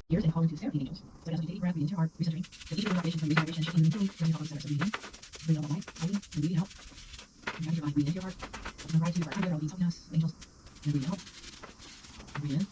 ears and call into therapy angels. So as we take a deep breath, breathe into your heart, recentering, the deep relaxation from visualization, shifting and feeling, bringing all those centers of breathing. Bring all the light, holding, and breathing out. And guiding your mind, breathe into your heart. Open gratitude for our good, all beings helping us, angels. And breathe out. And breathe in.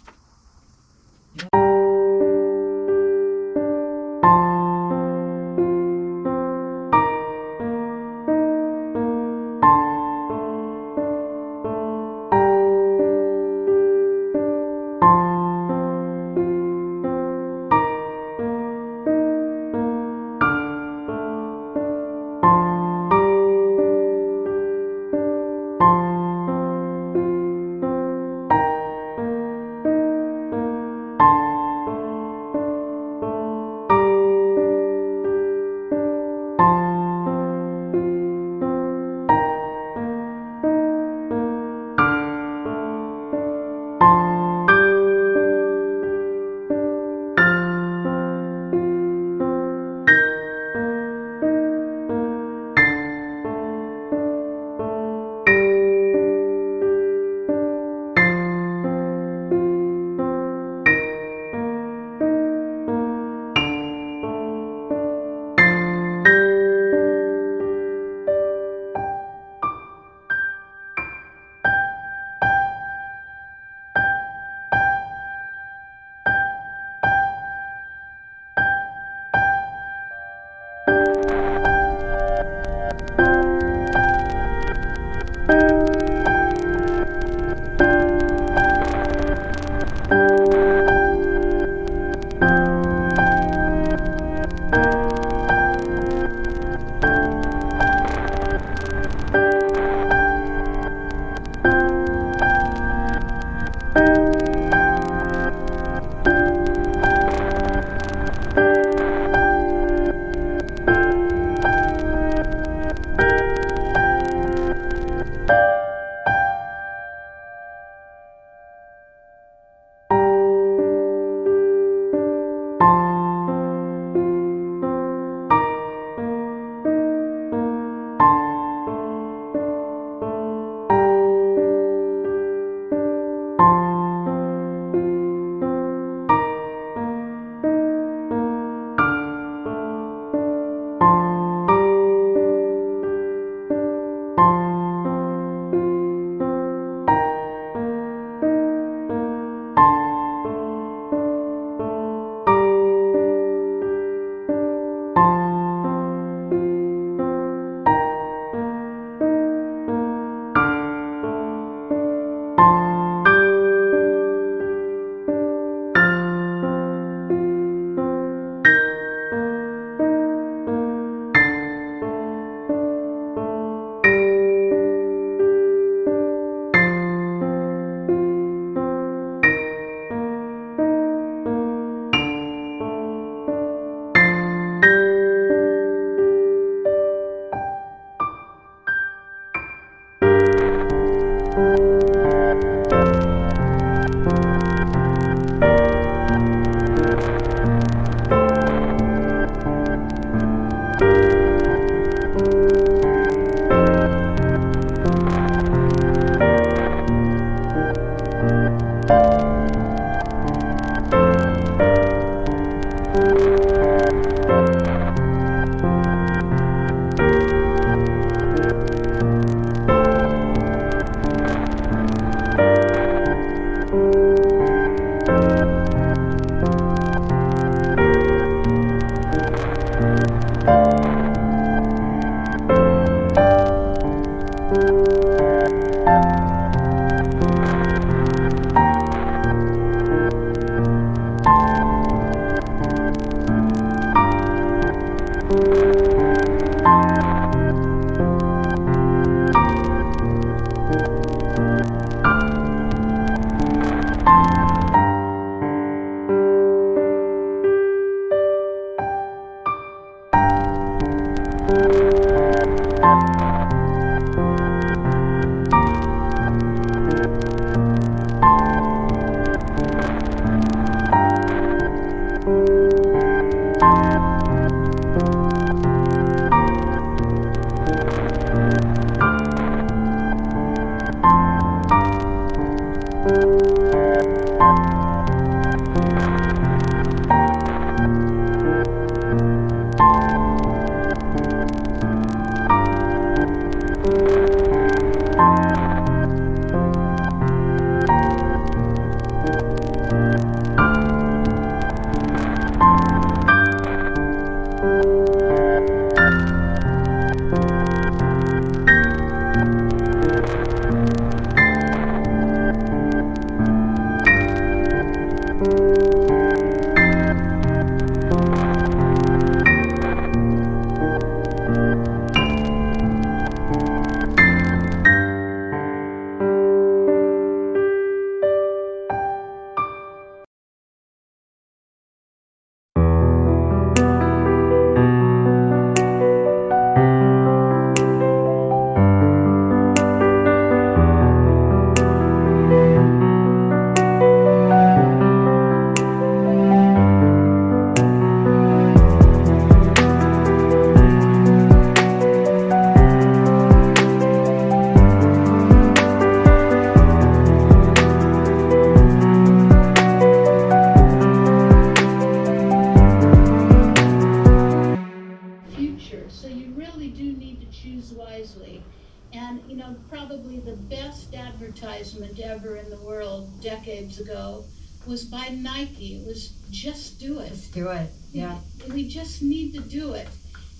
And, you know, probably the best advertisement ever in the world decades ago was by Nike. It was just do it. Just do it, yeah. We just need to do it.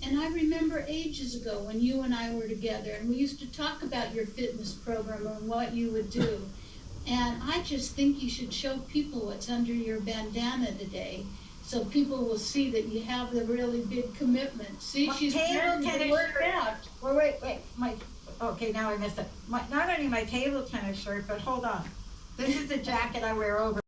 And I remember ages ago when you and I were together and we used to talk about your fitness program and what you would do. And I just think you should show people what's under your bandana today, so people will see that you have the really big commitment. See, My she's table ready to tennis work shirt. out. Wait. Okay, now I missed it. Not only my table tennis shirt, but hold on. This is the jacket I wear over.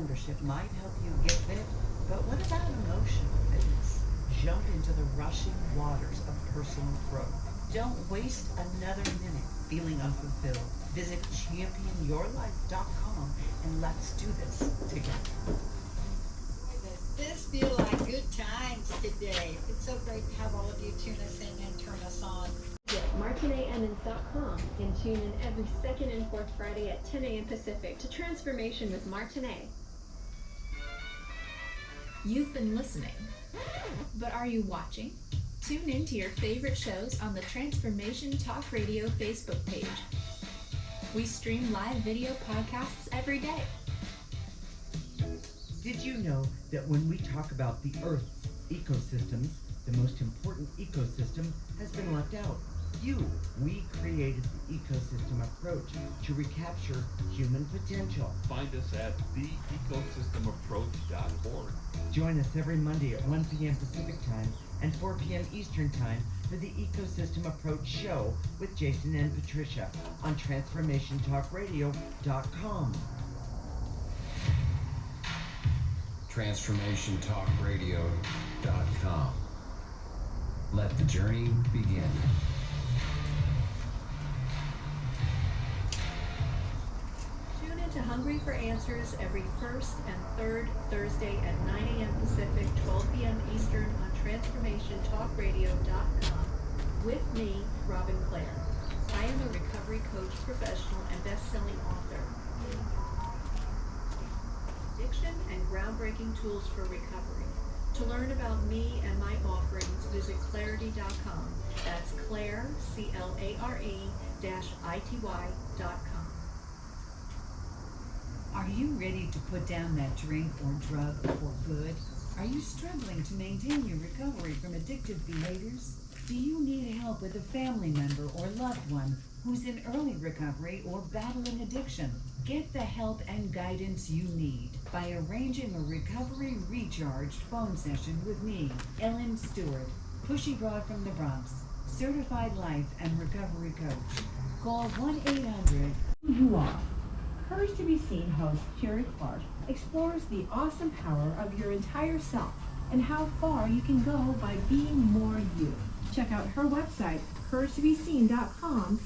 membership might help you get fit, but what about emotional fitness? Jump into the rushing waters of personal growth. Don't waste another minute feeling unfulfilled. Visit championyourlife.com and let's do this together. Does this feel like good times today? It's so great to have all of you tune us in and turn us on. Visit MartineeEmmons.com and tune in every second and fourth Friday at 10 a.m. Pacific to Transformation with Martinet. You've been listening, but are you watching? Tune in to your favorite shows on the Transformation Talk Radio Facebook page. We stream live video podcasts every day. Did you know that when we talk about the Earth's ecosystems, the most important ecosystem has been left out? We created the ecosystem approach to recapture human potential. Find us at theecosystemapproach.org. Join us every Monday at 1 p.m. Pacific Time and 4 p.m. Eastern Time for the Ecosystem Approach Show with Jason and Patricia on TransformationTalkRadio.com. TransformationTalkRadio.com. Let the journey begin. Tune into Hungry for Answers every first and third Thursday at 9 a.m. Pacific, 12 p.m. Eastern on TransformationTalkRadio.com with me, Robin Clare. I am a recovery coach, professional, and best-selling author. Addiction and groundbreaking tools for recovery. To learn about me and my offerings, visit clarity.com. That's Claire, CLARE-ITY.com. Are you ready to put down that drink or drug for good? Are you struggling to maintain your recovery from addictive behaviors? Do you need help with a family member or loved one who's in early recovery or battling addiction? Get the help and guidance you need by arranging a recovery recharged phone session with me, Ellen Stewart, pushy broad from the Bronx, certified life and recovery coach. Call 1-800 You are. Courage to be Seen host Sherry Clark explores the awesome power of your entire self and how far you can go by being more you. Check out her website, couragetobeseen.com,